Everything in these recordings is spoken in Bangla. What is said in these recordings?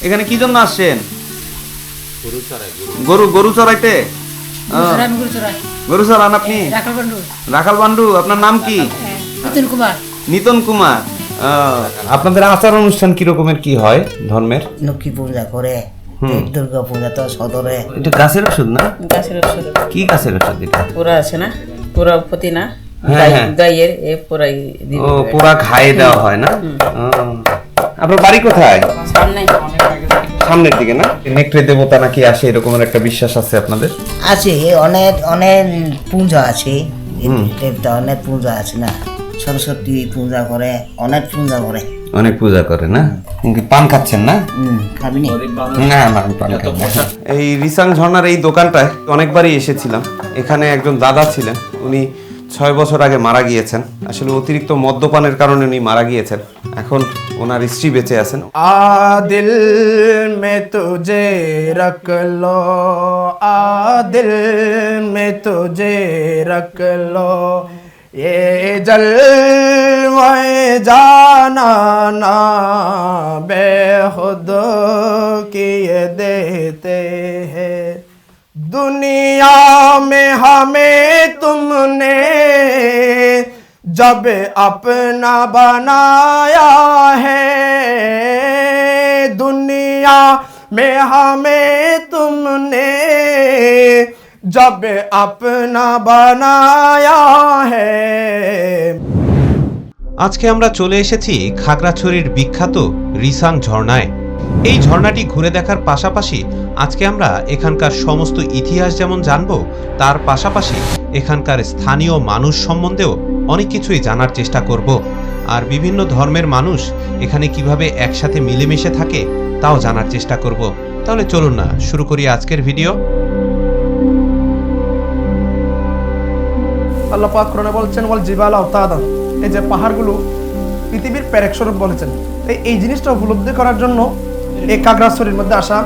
এখানে কি জন্য আসছেন? গরু চড়াইতে? গরু চড়ান আপনি? রাখাল বান্ডু। আপনার নাম কি? নিতন কুমার। আপনাদের আচার অনুষ্ঠান কি রকমের কি হয় ধর্মের? লক্ষ্মী পূজা করে, দুর্গা পূজা তো সদরে। এটা গাছের ওষুধ না? গাছের ওষুধ। কি গাছের ওষুধ এটা? পুরা আছে না, পুরা পতি না, গাইয়ের এ পুরাই দিবে। ও পুরা খাইয়ে দেওয়া হয় না? আপনার বাড়ি কোথায়? সামনে, সামনের দিকে না? নেকড়ে দেবতা নাকি আসে এরকম একটা বিশ্বাস আছে আপনাদের? আছে, অনেক অনেক পূজা আছে, দেবতা অনেক পূজা আছে না, সরস্বতী পূজা করে, অনেক পূজা করে। অনেক পূজা করে না? পান খাচ্ছেন না? খাবি না? না না, আমি পান খাই না। এই রিসাং ঝর্ণার এই দোকানটায় অনেকবারই এসেছিলাম। এখানে একজন দাদা ছিলেন, উনি 6 বছর আগে মারা গিয়েছেন। আসলে অতিরিক্ত মদ্যপানের কারণে উনি মারা গিয়েছেন। এখন ওনার স্ত্রী বেঁচে আছেন। আদিল মে তুঝে রখ লো, আদিল মে তুঝে রখ লো, ये जलवे जाना ना बेखुद किए देते हैं। दुनिया में हमें तुमने जब अपना बनाया है, दुनिया में हमें तुमने जब अपना बनाया है। আজকে আমরা চলে এসেছি খাগড়াছড়ির বিখ্যাত রিসাং ঝর্ণায়। এই ঝর্ণাটি ঘুরে দেখার পাশাপাশি আজকে আমরা এখানকার সমস্ত ইতিহাস যেমন জানবো, তার পাশাপাশি এখানকার স্থানীয় মানুষ সম্বন্ধেও অনেক কিছুই জানার চেষ্টা করব। আর বিভিন্ন ধর্মের মানুষ এখানে কিভাবে একসাথে মিলেমিশে থাকে তাও জানার চেষ্টা করব। তাহলে চলুন না শুরু করি আজকের ভিডিও। আল্লাহ পাক কোরআনে বলছেন ওয়াল জিবালা আওতাদা, এই যে পাহাড়গুলো পৃথিবীর পেরেক স্বরূপ বলেছেন। এই জিনিসটা উপলব্ধি করার জন্য এই খাগড়াছড়ির মধ্যে আসা,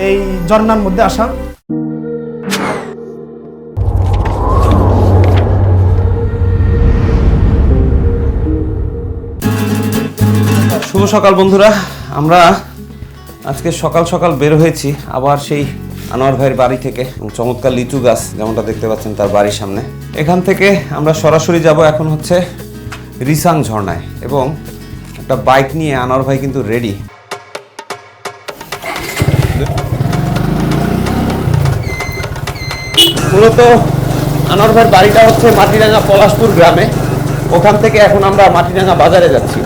এই ঝর্ণার মধ্যে আসা। শুভ সকাল বন্ধুরা, আমরা আজকে সকাল সকাল বের হয়েছি আবার সেই আনোয়ার ভাইয়ের বাড়ি থেকে। চমৎকার লিচু গাছ যেমনটা দেখতে পাচ্ছেন তার বাড়ির সামনে। এখান থেকে আমরা সরাসরি যাব এখন হচ্ছে রিসাং ঝর্ণায়, এবং একটা বাইক নিয়ে আনোয়ার ভাই কিন্তু রেডি। মূলত আনোয়ার ভাইয়ের বাড়িটা হচ্ছে মাটিরাঙ্গা পলাশপুর গ্রামে। ওখান থেকে এখন আমরা মাটিরাঙ্গা বাজারে যাচ্ছি।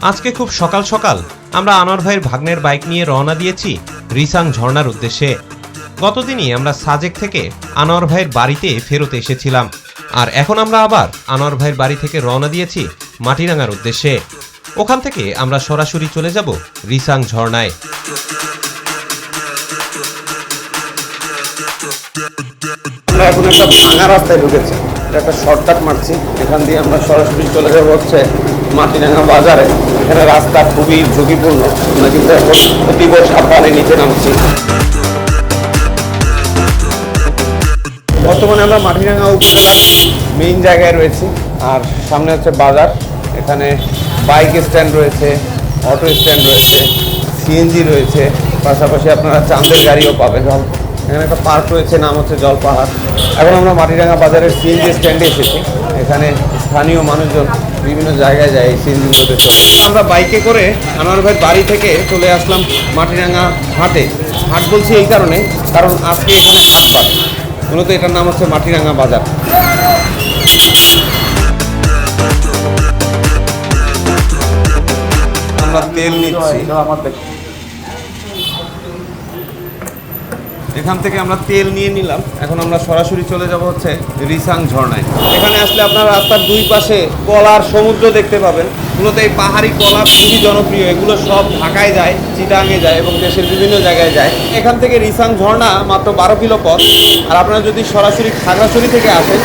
আজকে খুব সকাল সকাল আমরা আনোয়ার ভাইয়ের ভাগ্নের বাইক নিয়ে রওনা দিয়েছি রিসাং ঝর্ণার উদ্দেশ্যে। গতদিনই আমরা সাজেক থেকে আনোয়ার ভাইয়ের বাড়িতে ফেরত এসেছিলাম, আর এখন আমরা আবার আনোয়ার ভাইয়ের বাড়ি থেকে রওনা দিয়েছি মাটিরাঙ্গার উদ্দেশ্যে। ওখান থেকে আমরা সরাসরি চলে যাব রিসাং ঝর্ণায়। আমরা এখন একটা ভাঙা রাস্তায় ঢুকেছি, এটা একটা শর্টকাট মারছি। এখান দিয়ে আমরা সরাসরি চলে যাবো হচ্ছে মাটিরাঙ্গা বাজারে। এখানে রাস্তা খুবই ঝুঁকিপূর্ণ, আমরা কিন্তু এখন অতীব সাবধানে নিচে নামছি। বর্তমানে আমরা মাটিরাঙ্গা উপজেলার মেইন জায়গায় রয়েছি, আর সামনে হচ্ছে বাজার। এখানে বাইক স্ট্যান্ড রয়েছে, অটো স্ট্যান্ড রয়েছে, সিএনজি রয়েছে, পাশাপাশি আপনারা চাঁদের গাড়িও পাবেন। এখানে একটা পার্ক রয়েছে, নাম হচ্ছে জলপাহাড়। এখন আমরা মাটিরাঙ্গা বাজারের সিএনজি স্ট্যান্ডে এসেছি। এখানে স্থানীয় মানুষজন বিভিন্ন জায়গায় যায় এই সিএনজিগুলোতে চলে। আমরা বাইকে করে আনোয়ার ভাইয়ের বাড়ি থেকে চলে আসলাম মাটিরাঙ্গা হাটে। হাট বলছি এই কারণে, কারণ আজকে এখানে হাটবার, মূলত এটার নাম হচ্ছে মাটিরাঙ্গা বাজার। আমরা তেল নিচ্ছি, এখান থেকে আমরা তেল নিয়ে নিলাম। এখন আমরা সরাসরি চলে যাব হচ্ছে রিসাং ঝর্ণায়। এখানে আসলে আপনারা রাস্তার দুই পাশে কলার সমুদ্র দেখতে পাবেন। মূলত এই পাহাড়ি কলা খুবই জনপ্রিয়, এগুলো সব ঢাকায় যায়, চিটাঙে যায় এবং দেশের বিভিন্ন জায়গায় যায়। এখান থেকে রিসাং ঝর্ণা মাত্র 12 কিলো পথ। আর আপনারা যদি সরাসরি খাগড়াছড়ি থেকে আসেন,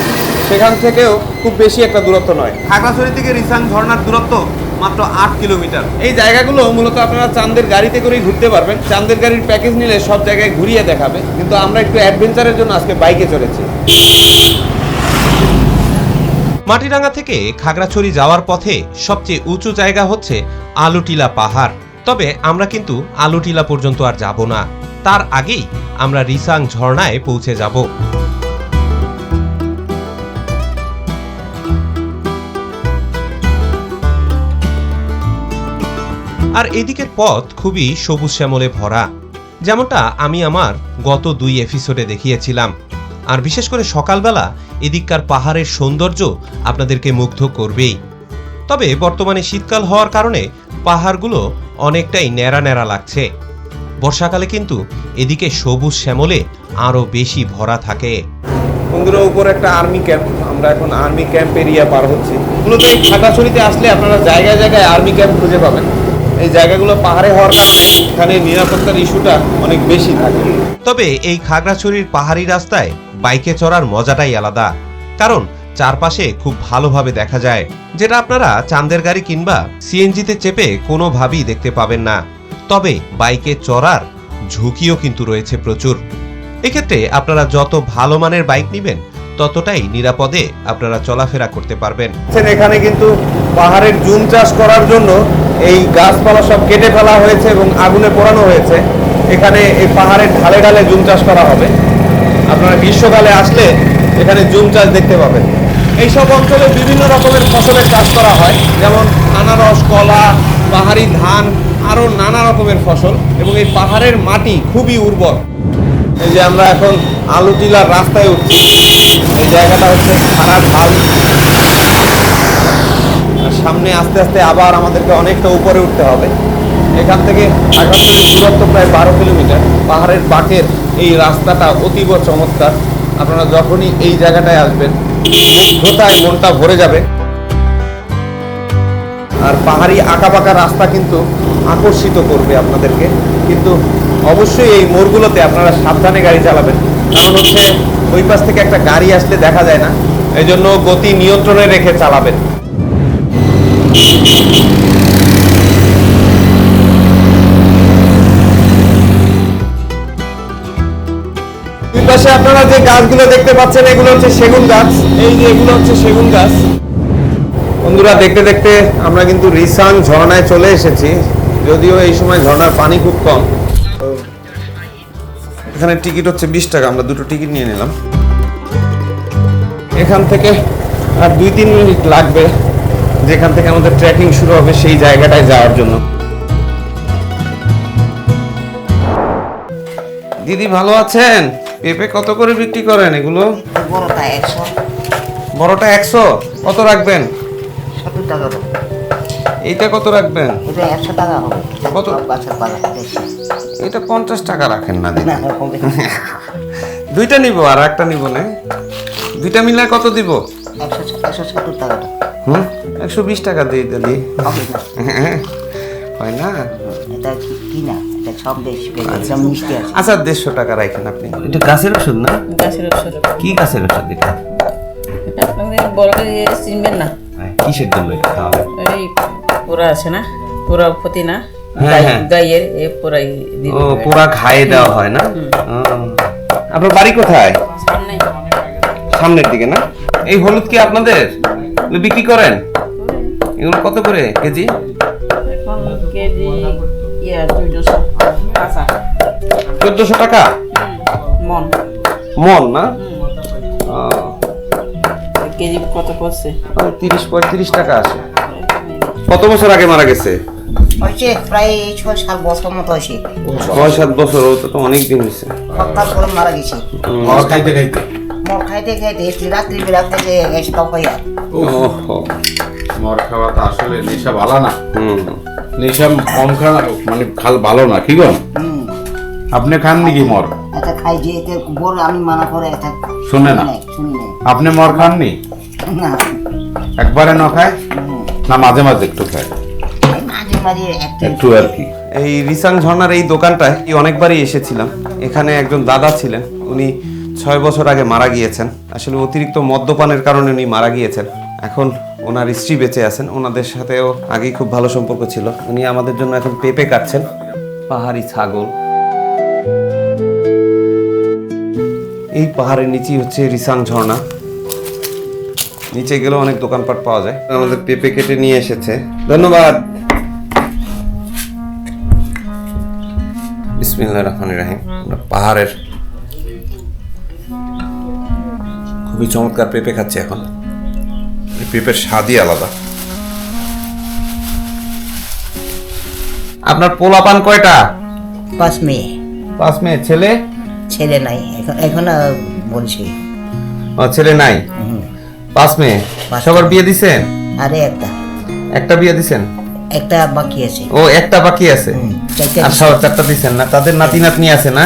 সেখান থেকেও খুব বেশি একটা দূরত্ব নয়। খাগড়াছড়ি থেকে রিসাং ঝর্ণার দূরত্ব মাত্র 8 কিলোমিটার। এই জায়গাগুলো মূলত আপনারা চাঁদের গাড়িতে করেই ঘুরতে পারবেন। চাঁদের গাড়ির প্যাকেজ নিলে সব জায়গায় ঘুরিয়ে দেখাবে, কিন্তু আমরা একটু অ্যাডভেঞ্চারের জন্য আজকে বাইকে চড়েছি। মাটিরাঙ্গা থেকে খাগড়াছড়ি যাওয়ার পথে সবচেয়ে উঁচু জায়গা হচ্ছে আলুটিলা পাহাড়। তবে আমরা কিন্তু আলুটিলা পর্যন্ত আর যাব না, তার আগেই আমরা রিসাং ঝর্ণায় পৌঁছে যাব। আর এদিকের পথ খুবই সবুজ শ্যামলে ভরা, যেমনটা আমি আমার গত 2 এপিসোডে দেখিয়েছিলাম। আর বিশেষ করে সকালবেলা এদিককার পাহাড়ের সৌন্দর্য আপনাদেরকে মুগ্ধ করবেই। তবে বর্তমানে শীতকাল হওয়ার কারণে পাহাড়গুলো অনেকটাই ন্যাড়া ন্যাড়া লাগছে। বর্ষাকালে কিন্তু এদিকে সবুজ শ্যামলে আরো বেশি ভরা থাকে। বন্ধুরা, উপরে একটা আর্মি ক্যাম্প, আমরা এখন আর্মি ক্যাম্প এরিয়া পার হচ্ছি। মূলত এই খাগড়াছড়িতে আসলে আপনারা জায়গায় জায়গায় আর্মি ক্যাম্প খুঁজে পাবেন। এই জায়গাগুলো পাহাড়ে হওয়ার কারণে এখানে নিরাপত্তার ইস্যুটা অনেক বেশি থাকে। তবে এই খাগড়াছড়ির পাহাড়ি রাস্তায় বাইকে চড়ার মজাটাই আলাদা, কারণ চারপাশে খুব ভালোভাবে দেখা যায়, যেটা আপনারা চাঁদের গাড়ি কিংবা সিএনজিতে চেপে কোনোভাবেই দেখতে পাবেন না। তবে বাইকে চড়ার ঝুঁকিও কিন্তু রয়েছে প্রচুর। এক্ষেত্রে আপনারা যত ভালো মানের বাইক নেবেন ততটাই নিরাপদে আপনারা চলাফেরা করতে পারবেন। এখানে কিন্তু পাহাড়ের জুম চাষ করার জন্য এই গাছপালা সব কেটে ফেলা হয়েছে এবং আগুনে পোড়ানো হয়েছে। এখানে এই পাহাড়ের ঢালে ঢালে জুম চাষ করা হবে। আপনারা গ্রীষ্মকালে আসলে এখানে জুম চাষ দেখতে পাবেন। এইসব অঞ্চলে বিভিন্ন রকমের ফসলের চাষ করা হয়, যেমন আনারস, কলা, পাহাড়ি ধান, আরও নানা রকমের ফসল। এবং এই পাহাড়ের মাটি খুবই উর্বর। এই যে আমরা এখন আলুটিলার রাস্তায় উঠছি। এই জায়গাটা হচ্ছে খাড়া ঢাল, আর সামনে আস্তে আস্তে আবার আমাদেরকে অনেকটা উপরে উঠতে হবে। এখান থেকে খাগড়াছড়ির দূরত্ব প্রায় 12 কিলোমিটার। পাহাড়ের বাঁকের এই রাস্তাটা অতীব চমৎকার। আপনারা যখনই এই জায়গাটায় আসবেন মুগ্ধতায় মনটা ভরে যাবে। আর পাহাড়ি আঁকাবাঁকা রাস্তা কিন্তু আকর্ষিত করবে আপনাদেরকে, কিন্তু অবশ্যই এই মোড়গুলোতে আপনারা সাবধানে গাড়ি চালাবেন, কারণ হচ্ছে ওই পাশ থেকে একটা গাড়ি আসলে দেখা যায় না, এই জন্য গতি নিয়ন্ত্রণে রেখে চালাবেন। দুই পাশে আপনারা যে গাছগুলো দেখতে পাচ্ছেন এগুলো হচ্ছে সেগুন গাছ। এই যে এগুলো হচ্ছে সেগুন গাছ। বন্ধুরা, দেখতে দেখতে আমরা কিন্তু রিসাং ঝর্ণায় চলে এসেছি, যদিও এই সময় ঝর্ণার পানি খুব কম। এখানে টিকিট হচ্ছে 20 টাকা, আমরা 2টো টিকিট নিয়ে নিলাম। এখান থেকে আর 2-3 মিনিট লাগবে যেখান থেকে আমাদের ট্রেকিং শুরু হবে সেই জায়গাটায় যাওয়ার জন্য। দিদি ভালো আছেন? পেঁপে কত করে বিক্রি করেন এগুলো? বড়টা 100, বড়টা 100। কত রাখবেন? 70 টাকা। এইটা কত রাখবেন? এটা 100 টাকা হবে। কত? গাছের পালা বেশি। এটা 50 টাকা রাখেন না দিদি। না, হবে না। 2টা নিব আর একটা নিব না। 2টা মিলে কত দিব? 170 টাকা। 120 টাকা দিই দিদি। হবে না। হয় না? এটা কি না, এটা সব বেশি এটা মিষ্টি আছে। আচ্ছা 150 টাকা রাখেন আপনি। এটা গাছের ওষুধ না? গাছের ওষুধ। কি গাছের ওষুধ এটা? এটা আপনাদের বড় করে চিনবেন না? কিসের জন্য এটা খাওয়াবে? এই পোড়া আছে না, পোড়া পুদিনা, হ্যাঁ, হ্যাঁ। গাইয়ের এই পোড়াই দিন। ও, পুরা খাইয়ে দেওয়া হয় না? ও। আপনার বাড়ি কোথায়? সামনে সামনের দিকে না? এই হলুদ কি আপনাদের? এগুলো বিক্রি করেন? এগুলো কত করে কেজি? এখন কেজি 200 কাঁচা 1400 টাকা মন। মন না? কেজি কত পড়ছে? 30-35 টাকা আসে। কত বছর আগে মারা গেছে? হয়েছে প্রায় 6-7 বছর মতো হয়েছে। 6-7 বছর, ও তো অনেক দিন হয়েছে। হঠাৎ করে মারা গেছে। মদ খাইতে খাইতে মদ খাইতে খাইতে রাত্রি বেলা থেকে স্টপ হয়ে ওহো। মদ খাওয়া তো আসলে নেশা ভালো না। হুম। নেশা কম খাওয়া মানে খাল ভালো না, কি গো? আপনি খান নাকি মর? এটা খাই যে এতে বড় আমি মানা করে এটা শুনে না? শুনি না। আপনি মর খাননি? না, একবারে না খায় না মাঝে মাঝে একটু খায়? এই মাঝে মাঝে একটু আর কি। এই রিসাং ঝর্ণার এই দোকানটায় অনেকবারই এসেছিলাম। এখানে একজন দাদা ছিলেন, উনি 6 বছর আগে মারা গিয়েছেন। আসলে অতিরিক্ত মদ্যপানের কারণে উনি মারা গিয়েছেন। এখন ওনার স্ত্রী বেঁচে আছেন, ওনাদের সাথেও আগেই খুব ভালো সম্পর্ক ছিল। উনি আমাদের জন্য এখন পেঁপে কাটছেন। পাহাড়ি ছাগল। এই পাহাড়ের নিচেই হচ্ছে রিসাং ঝর্ণা। নিচে গেলেও অনেক দোকানপাট পাওয়া যায়। আমাদের পেঁপে কেটে নিয়ে এসেছে, ধন্যবাদ। বিসমিল্লাহির রহমানির রহিম। আমরা পাহাড়ের খুবই চমৎকার পেঁপে খাচ্ছি এখন। এই পেঁপের স্বাদই আলাদা। আপনার পোলাপান কয়টা? 5 মেয়ে। 5 মেয়ে। ছেলে? ছেলে নাই এখন বলছি। ও, ছেলে নাই। 5 মেয়ে। সবার বিয়ে দিছেন? আরে একটা বিয়ে দিছেন? একটা বাকি আছে। ও, একটা বাকি আছে। আর সবার 4টা দিছেন না? তাদের নাতি নাতনি আছে না?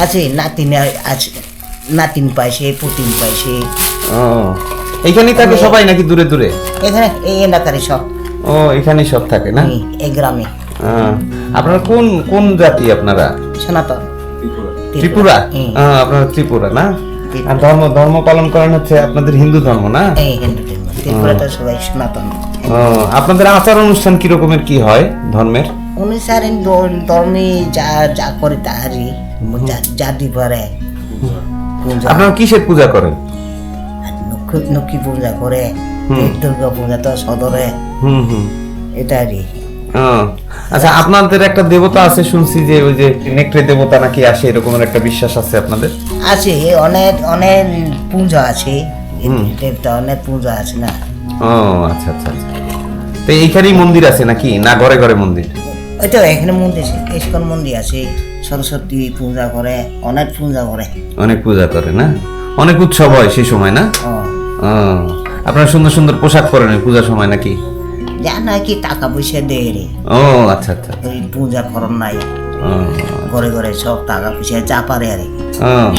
আছে, নাতিন আছে, নাতিন পাইছে, পুতিন পাইছে। ও, এইখানেই থাকে সবাই নাকি দূরে দূরে? এখানে এই এলাকারে সব। ও, এখানেই সব থাকে না? এই গ্রামে। আপনারা কোন কোন জাতি আপনারা? সনাতন। ত্রিপুরা? হুম। আপনারা ত্রিপুরা না? আর ধর্ম পালন করেন হচ্ছে আপনাদের হিন্দু ধর্ম না? এই হিন্দু ধর্ম। ত্রিপুরাটা সবাই সনাতন। আপনাদের আচার অনুষ্ঠান কি রকমের কি হয় ধর্মের? অনুসারেন ধর্মে যা যা করে তাহারই জাতি পারে পূজা। আপনারা কিসের পূজা করেন? লক্ষ্মী পূজা করে, দুর্গা পূজা তো সদরে, হুম। এটারই। আচ্ছা, আপনাদের একটা দেবতা আছে শুনছি, যে ওই যে নেকড়ে দেবতা নাকি আসে, এরকমের একটা বিশ্বাস আছে আপনাদের? আছে, অনেক অনেক পূজা আছে, দেবতা অনেক পূজা আছে না। ও, আচ্ছা। তো এইখানেই মন্দির আছে নাকি, না ঘরে ঘরে মন্দির? ওইটা এখানে মন্দির আছে, ইস্কন মন্দির আছে, সরস্বতী পূজা করে, অনেক পূজা করে। অনেক পূজা করে না? অনেক উৎসব হয় সেই সময় না? ও, আপনারা সুন্দর সুন্দর পোশাক পরেন ওই পূজার সময় নাকি? যা নাকি টাকা পয়সা দেয় রে, ও, আচ্ছা। ওই পূজা করন নাই, ও, ঘরে ঘরে সব টাকা পয়সা যা পারে আরে।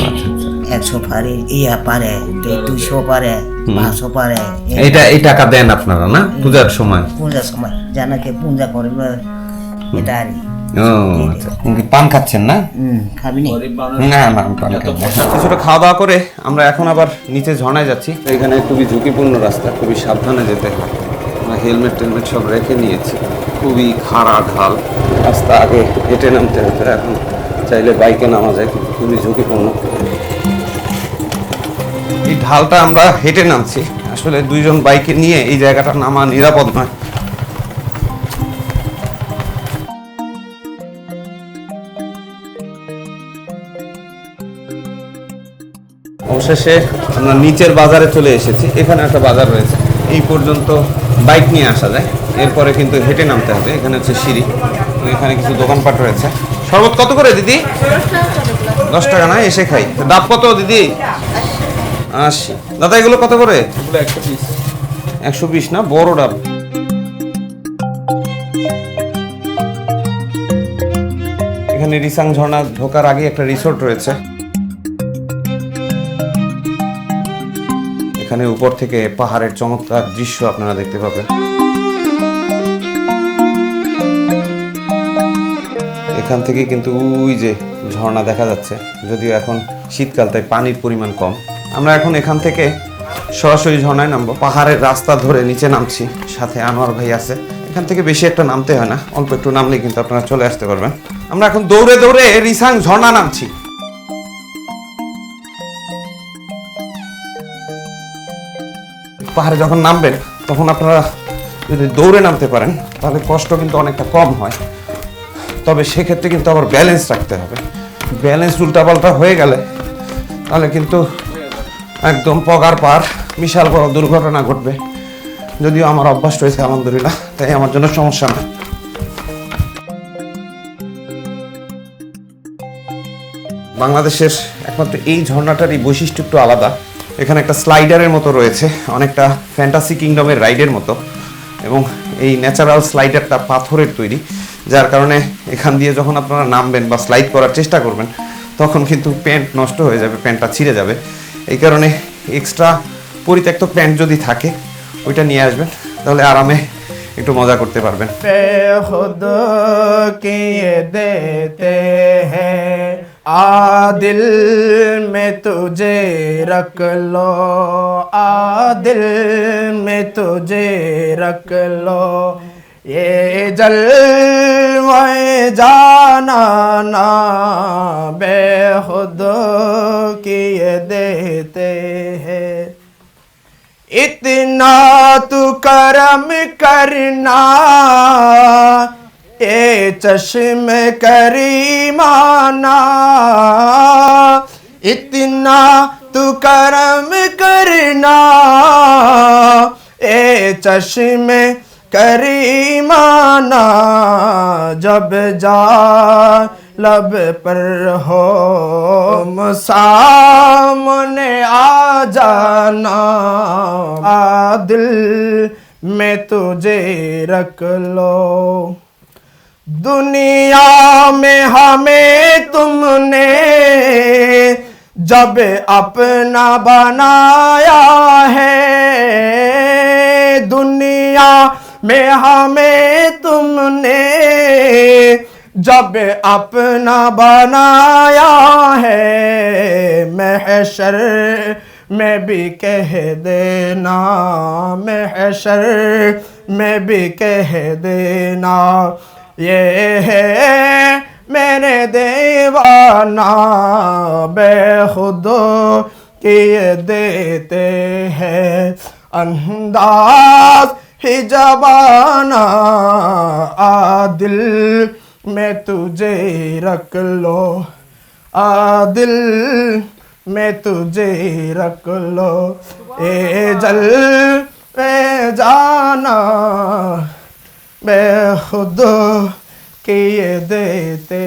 আচ্ছা। 100 পারে, পারে, 200 পারে, 500 পারে। এই টাকা দেন আপনারা না পূজার সময়? পূজার সময় জানাকে পূজা করবে, এটা আরই। ও, আচ্ছা। পান খাচ্ছেন না? খাবি নি? না, আমি পান খাই না। কিছুটা খাওয়া দাওয়া করে আমরা এখন আবার নিচে ঝর্ণায় যাচ্ছি। এখানে খুবই ঝুঁকিপূর্ণ রাস্তা, খুবই সাবধানে যেতে হয়। আমরা হেলমেট টেলমেট সব রেখে নিয়েছি। খুবই খাড়া ঢাল রাস্তা, আগে হেঁটে নামতে হতো, এখন চাইলে বাইকে নামা যায়, কিন্তু খুবই ঝুঁকিপূর্ণ। এই ঢালটা আমরা হেঁটে নামছি, আসলে 2জন বাইকে নিয়ে এই জায়গাটা নামা নিরাপদ নয়। অবশেষে আমরা নিচের বাজারে চলে এসেছি। এখানে একটা বাজার রয়েছে, এই পর্যন্ত বাইক নিয়ে আসা যায়, এরপরে কিন্তু হেঁটে নামতে হবে। এখানে হচ্ছে সিঁড়ি, এখানে কিছু দোকানপাট রয়েছে। শরবত কত করে দিদি? 10 টাকা না? এসে খাই। ডাব কত দিদি? 80। দাদা, এগুলো কত করে? 120 না? বড় ডাব। এখানে রিসাং ঝর্ণা ঢোকার আগে একটা রিসোর্ট রয়েছে। এখানে উপর থেকে পাহাড়ের চমৎকার দৃশ্য আপনারা দেখতে পাবেন। এখান থেকে কিন্তু ওই যে ঝর্ণা দেখা যাচ্ছে, যদিও এখন শীতকাল তাই পানির পরিমাণ কম। আমরা এখন এখান থেকে সরাসরি ঝর্ণায় নামবো। পাহাড়ের রাস্তা ধরে নিচে নামছি, সাথে আনোয়ার ভাই আছে। এখান থেকে বেশি একটা নামতে হয় না, অল্প একটু নামলে কিন্তু আপনারা চলে আসতে পারবেন। আমরা এখন দৌড়ে দৌড়ে রিসাং ঝর্ণা নামছি। পাহাড়ে যখন নামবেন তখন আপনারা যদি দৌড়ে নামতে পারেন তাহলে কষ্ট কিন্তু অনেকটা কম হয়, তবে সেক্ষেত্রে কিন্তু আবার ব্যালেন্স রাখতে হবে। ব্যালেন্স উল্টাপাল্টা হয়ে গেলে তাহলে কিন্তু একদম পগার পার, বিশাল বড় দুর্ঘটনা ঘটবে। যদিও আমার অভ্যাস রয়েছে আলহামদুলিল্লাহ, তাই আমার জন্য সমস্যা না। বাংলাদেশের একমাত্র এই ঝর্ণাটারই বৈশিষ্ট্য একটু আলাদা। এখানে একটা স্লাইডারের মতো রয়েছে, অনেকটা ফ্যান্টাসি কিংডমের রাইডের মতো, এবং এই ন্যাচারাল স্লাইডারটা পাথরের তৈরি, যার কারণে এখান দিয়ে যখন আপনারা নামবেন বা স্লাইড করার চেষ্টা করবেন তখন কিন্তু প্যান্ট নষ্ট হয়ে যাবে, প্যান্টটা ছিঁড়ে যাবে। এই কারণে এক্সট্রা পরিত্যক্ত প্যান্ট যদি থাকে ওইটা নিয়ে আসবেন, তাহলে আরামে একটু মজা করতে পারবেন। बेखुद किए देते हैं आ दिल में तुझे रख लो, आ दिल में तुझे रख लो, ये जलवे जाना ना बेखुद किए देते हैं। इतना तू करम करना, ए चश्मे करीमाना इतना तू करम करना ए चश्मे करीमाना जब जा लब पर हो सामने आ जाना आ दिल में तुझे रख लो दुनिया में हमें तुमने जब अपना बनाया है दुनिया में हमें तुमने जब अपना बनाया है महशर में भी कह देना महशर में भी कह देना ये है मेरे दीवाना बेखुद किए देते हैं अंदाज ही जबाना आ दिल में तुझे रख लो आ दिल में तुझे रख लो ए जल पे जाना बेखुद किए देते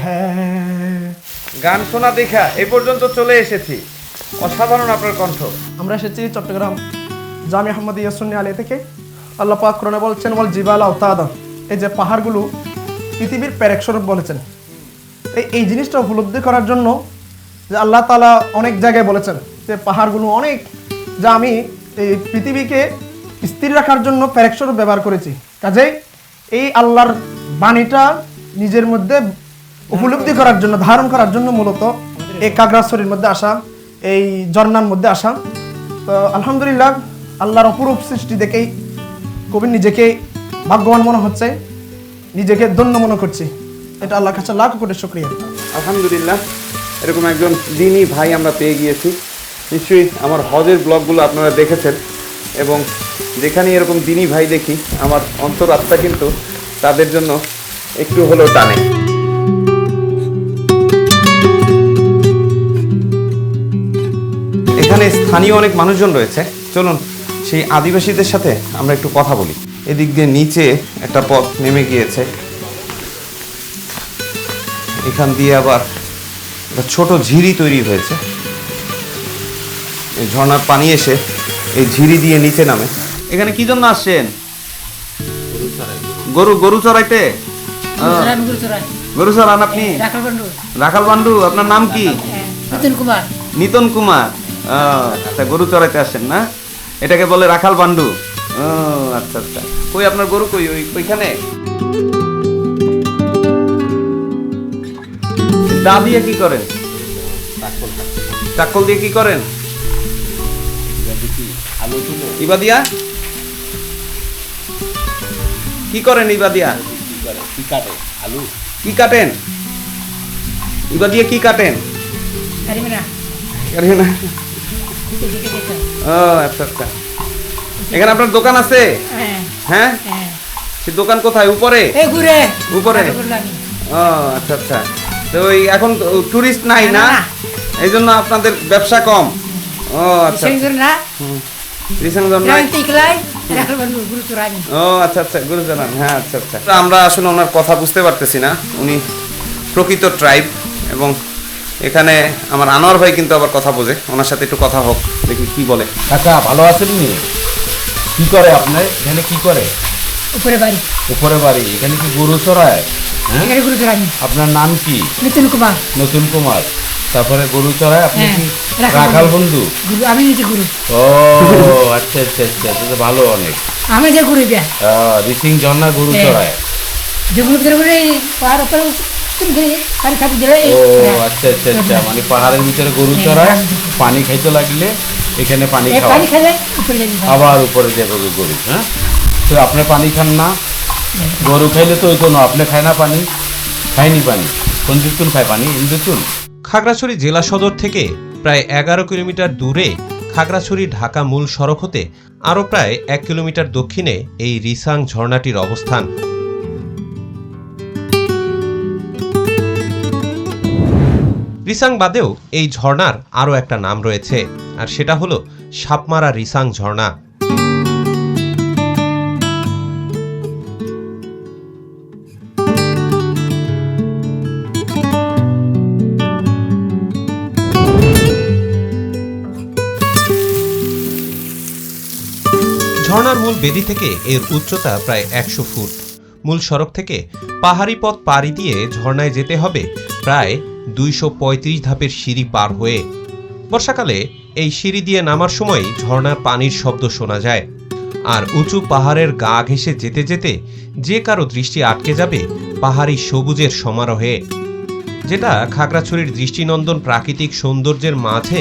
हैं গান শোনা দেখা এই পর্যন্ত চলে এসেছি। অসাধারণ আপনার কণ্ঠ। আমরা এসেছি চট্টগ্রাম জামিয়া আহমদিয়া সুন্নি আলিয়া থেকে। আল্লাহ পাক কোরআনে বলছেন ওয়াল জিবালা আওতাদা, এই যে পাহাড়গুলো পৃথিবীর পেরেক স্বরূপ বলেছেন। এই জিনিসটা উপলব্ধি করার জন্য যে আল্লাহ তাআলা অনেক জায়গায় বলেছেন যে পাহাড়গুলো অনেক, যা আমি এই পৃথিবীকে স্থির রাখার জন্য পেরেক স্বরূপ ব্যবহার করেছি। কাজেই এই আল্লাহর বাণীটা নিজের মধ্যে উপলব্ধি করার জন্য, ধারণ করার জন্য মূলত এই খাগড়াছড়ির মধ্যে আসা, এই ঝর্ণার মধ্যে আসা। তো আলহামদুলিল্লাহ আল্লাহর অপরূপ সৃষ্টি দেখেই কবি নিজেকে ভাগ্যবান মনে হচ্ছে, নিজেকে ধন্য মনে করছি। এটা আল্লাহর কাছে লাখ কোটি শুকরিয়া। আলহামদুলিল্লাহ, এরকম একজন দিনী ভাই আমরা পেয়ে গিয়েছি। নিশ্চয়ই আমার হজের ব্লগগুলো আপনারা দেখেছেন, এবং যেখানে এরকম দিনী ভাই দেখি আমার অন্তরাত্মা কিন্তু তাদের জন্য একটু হলেও টানে। এখানে স্থানীয় অনেক মানুষজন রয়েছে, চলুন সেই আদিবাসীদের সাথে আমরা একটু কথা বলি। এদিক দিয়ে নিচে একটা পথ নেমে গিয়েছে, এখান দিয়ে আবার একটা ছোট ঝিরি তৈরি হয়েছে। এই ঝর্ণার পানি এসে এই ঝিরি দিয়ে নিচে নামে। এখানে কি জন্য আসছেন? গরু চড়াইতে? গরু চড়ান আপনি? রাখাল বান্ডু। আপনার নাম কি? নিতন কুমার। আচ্ছা, গরু চড়াইতে আসেন না? এটাকে বলে রাখাল বান্ডু। আচ্ছা আচ্ছা। কই আপনার গরু কই? ওইখানে দা দিয়ে কি করেন? চাক্কল দিয়ে কি করেন? ইবা দিয়া কি করেন? ইবা দিয়া কি কাটেন? ইবা দিয়ে কি কাটেন? ও আচ্ছা আচ্ছা। এখানে আপনার দোকান আছে? হ্যাঁ, সে দোকান কোথায়? উপরে? উপরে। ও আচ্ছা আচ্ছা। তো ওই এখন টুরিস্ট নাই না, এই জন্য আপনাদের ব্যবসা কম। ও আচ্ছা। ও আচ্ছা আচ্ছা, গুরুজনান। হ্যাঁ আচ্ছা আচ্ছা। আমরা আসলে ওনার কথা বুঝতে পারতেছি না, উনি প্রকৃত ট্রাইব, এবং এখানে আমার আনোয়ার ভাই কিন্তু আবার কথা বোঝে। ওনার সাথে একটু কথা হোক, দেখি কি বলে। কাকা ভালো আছেন নি? কি করে আপনার এখানে? কি করে? উপরে বাড়ি। উপরে বাড়ি। এখানে কি গরু চড়ায়? হ্যাঁ, এখানে গরু চড়াই। আপনার নাম কি? নতুন কুমার। নতুন কুমার। তারপরে গরু চড়ায় আপনি কি রাখাল বন্ধু? গুরু আমি নিজে গুরু। ও আচ্ছা আচ্ছা আচ্ছা, এটা ভালো অনেক। আমি যে গুরু বিয়া রিসিং ঝর্ণা গরু চড়ায়। যেগুলো করে পাহাড় উপরে পানি খাতে দিলে। ও আচ্ছা আচ্ছা আচ্ছা, মানে পাহাড়ের ভিতরে গরু চড়ায়, পানি খাইতে লাগলে এখানে পানি খাওয়া, পানি খেলে উপরে যাবে, আবার উপরে যাবে গরু। হ্যাঁ, তো আপনি পানি খান না? গরু খাইলে তো ওই কোনো আপনি খায় না পানি? খায়নি পানি? কোন দিতুন খায় পানি? ইন্দুতুন। খাগড়াছড়ি জেলা সদর থেকে প্রায় 11 কিলোমিটার দূরে খাগড়াছড়ি ঢাকা মূল সড়ক হতে আরও প্রায় 1 কিলোমিটার দক্ষিণে এই রিসাং ঝর্ণাটির অবস্থান। রিসাং বাদেও এই ঝর্ণার আরও একটা নাম রয়েছে, আর সেটা হলো সাপমারা রিসাং ঝর্ণা। ঝর্ণার মূল বেদি থেকে এর উচ্চতা প্রায় 100 ফুট। মূল সড়ক থেকে পাহাড়ি পথ পাড়ি দিয়ে ঝর্ণায় যেতে হবে প্রায় 235 ধাপের সিঁড়ি পার হয়ে। বর্ষাকালে এই সিঁড়ি দিয়ে নামার সময় ঝর্ণার পানির শব্দ শোনা যায়, আর উঁচু পাহাড়ের গা ঘেঁষে যেতে যেতে যে কারো দৃষ্টি আটকে যাবে পাহাড়ি সবুজের সমারোহে, যেটা খাগড়াছড়ির দৃষ্টিনন্দন প্রাকৃতিক সৌন্দর্যের মাঝে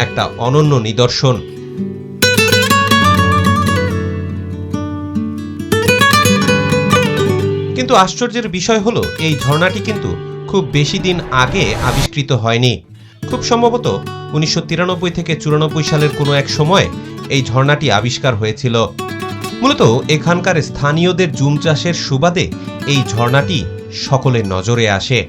একটা অনন্য নিদর্শন। কিন্তু আশ্চর্যের বিষয় হলো এই ঝর্ণাটি কিন্তু খুব বেশি দিন আগে আবিষ্কৃত হয়নি। খুব সম্ভবত 1993 থেকে 94 সালের কোনো এক সময় এই ঝর্ণাটি আবিষ্কার হয়েছিল। মূলত এখানকার স্থানীয়দের জুম চাষের সুবাদে এই ঝর্ণাটি সকলের নজরে আসে।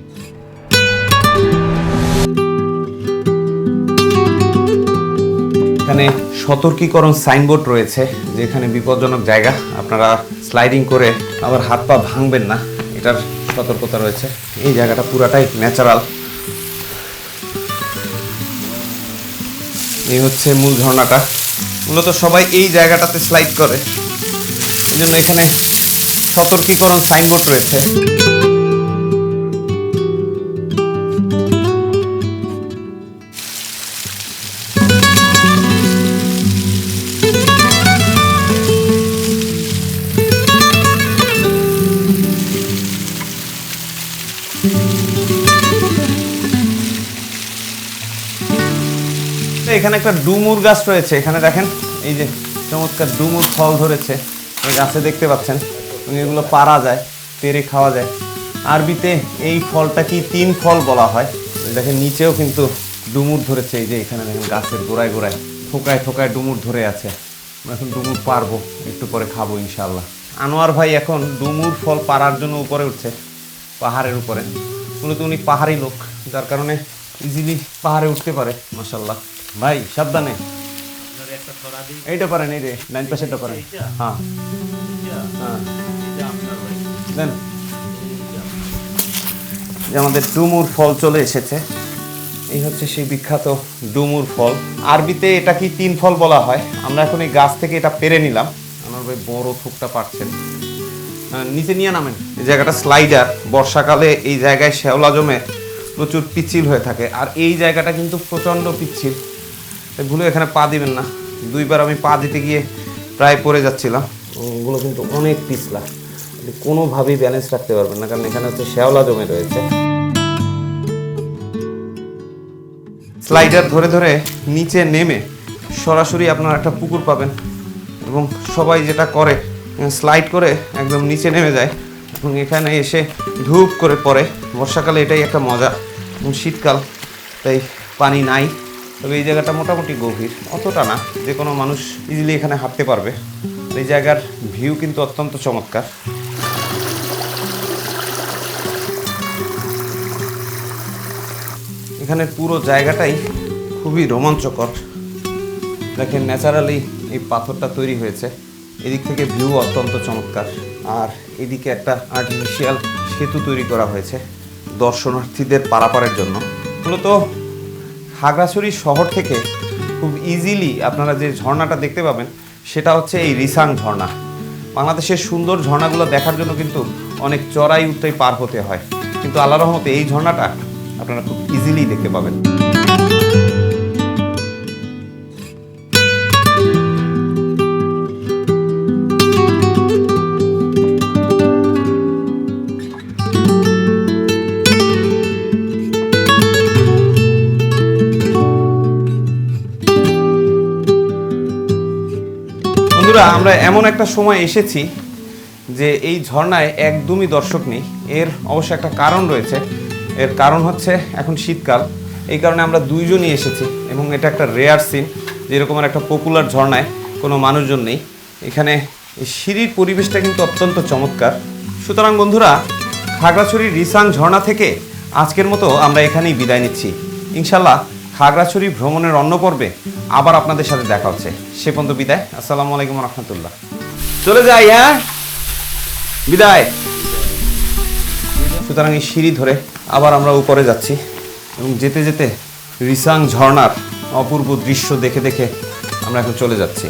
এখানে সতর্কীকরণ সাইনবোর্ড রয়েছে, যেখানে বিপজ্জনক জায়গা, আপনারা স্লাইডিং করে আবার হাত পা ভাঙবেন না, এটার সতর্কতা রয়েছে। এই জায়গাটা পুরাটাই ন্যাচারাল। এই হচ্ছে মূল ঝর্ণাটা। মূলত সবাই এই জায়গাটাতে স্লাইড করে, এই জন্য এখানে সতর্কীকরণ সাইনবোর্ড রয়েছে। এখানে একটা ডুমুর গাছ রয়েছে, এখানে দেখেন এই যে চমৎকার ডুমুর ফল ধরেছে এই গাছে, দেখতে পাচ্ছেন। এগুলো পারা যায়, পেরে খাওয়া যায়। আরবিতে এই ফলটা কি 3 ফল বলা হয়। দেখেন নিচেও কিন্তু ডুমুর ধরেছে, এই যে এখানে দেখেন গাছের গোড়ায় গোড়ায় থোকায় থোকায় ডুমুর ধরে আছে। আমরা এখন ডুমুর পারবো, একটু পরে খাবো ইনশাআল্লাহ। আনোয়ার ভাই এখন ডুমুর ফল পারার জন্য উপরে উঠছে, পাহাড়ের উপরে। মূলত উনি পাহাড়ি লোক, যার কারণে ইজিলি পাহাড়ে উঠতে পারে। মাশাআল্লাহ ভাই, সাবধানে। এইটা পারেন, এই রে ডাইন পাশেরটা পারেন। হ্যাঁ হ্যাঁ দেন। যে আমাদের ডুমুর ফল চলে এসেছে। এই হচ্ছে সেই বিখ্যাত ডুমুর ফল। আরবিতে এটা কি 3 ফল বলা হয়। আমরা এখন এই গাছ থেকে এটা পেরে নিলাম। আমার ভাই বড় থোকটা পাচ্ছেন, নিচে নিয়ে নামেন। এই জায়গাটা স্লাইডার, বর্ষাকালে এই জায়গায় শ্যাওলা জমে প্রচুর পিচ্ছিল হয়ে থাকে, আর এই জায়গাটা কিন্তু প্রচণ্ড পিচ্ছিল। ভুলে এখানে পা দিবেন না। 2বার আমি পা দিতে গিয়ে প্রায় পড়ে যাচ্ছিলাম। ওগুলো কিন্তু অনেক পিছলা, কোনোভাবেই ব্যালেন্স রাখতে পারবেন না, কারণ এখানে হচ্ছে শ্যাওলা জমে রয়েছে। স্লাইডার ধরে ধরে নিচে নেমে সরাসরি আপনারা একটা পুকুর পাবেন, এবং সবাই যেটা করে স্লাইড করে একদম নিচে নেমে যায় এবং এখানে এসে ধূপ করে পড়ে। বর্ষাকালে এটাই একটা মজা, এবং শীতকাল তাই পানি নাই। তবে এই জায়গাটা মোটামুটি গভীর, অতটা না, যে কোনো মানুষ ইজিলি এখানে হাঁটতে পারবে। এই জায়গার ভিউ কিন্তু অত্যন্ত চমৎকার। এখানে পুরো জায়গাটাই খুবই রোমাঞ্চকর। দেখেন ন্যাচারালি এই পাথরটা তৈরি হয়েছে, এদিক থেকে ভিউ অত্যন্ত চমৎকার। আর এদিকে একটা আর্টিফিশিয়াল সেতু তৈরি করা হয়েছে দর্শনার্থীদের পারাপারের জন্য। মূলত খাগড়াছড়ি শহর থেকে খুব ইজিলি আপনারা যে ঝর্ণাটা দেখতে পাবেন সেটা হচ্ছে এই রিসাং ঝর্ণা। বাংলাদেশের সুন্দর ঝর্ণাগুলো দেখার জন্য কিন্তু অনেক চড়াই উতরাই পার হতে হয়, কিন্তু আল্লাহর রহমতে এই ঝর্ণাটা আপনারা খুব ইজিলি দেখতে পাবেন। বন্ধুরা, আমরা এমন একটা সময় এসেছি যে এই ঝর্ণায় একদমই দর্শক নেই। এর অবশ্য একটা কারণ রয়েছে। এর কারণ হচ্ছে এখন শীতকাল, এই কারণে আমরা 2 জনই এসেছি, এবং এটা একটা রেয়ার সিন। যেরকম একটা পপুলার ঝর্ণায় কোনো মানুষজন নেই। এখানে এই সিঁড়ির পরিবেশটা কিন্তু অত্যন্ত চমৎকার। সুতরাং বন্ধুরা, খাগড়াছড়ির রিসাং ঝর্ণা থেকে আজকের মতো আমরা এখানেই বিদায় নিচ্ছি। ইনশাল্লাহ খাগড়াছড়ি ভ্রমণের অন্য পর্বে আবার আপনাদের সাথে দেখা হচ্ছে। সে পর্যন্ত বিদায়। আসসালামু আলাইকুম রহমতুল্লাহ। চলে যাই, হ্যাঁ, বিদায়। সুতরাং এই সিঁড়ি ধরে আবার আমরা উপরে যাচ্ছি এবং যেতে যেতে রিসাং ঝর্ণার অপূর্ব দৃশ্য দেখে দেখে আমরা এখন চলে যাচ্ছি।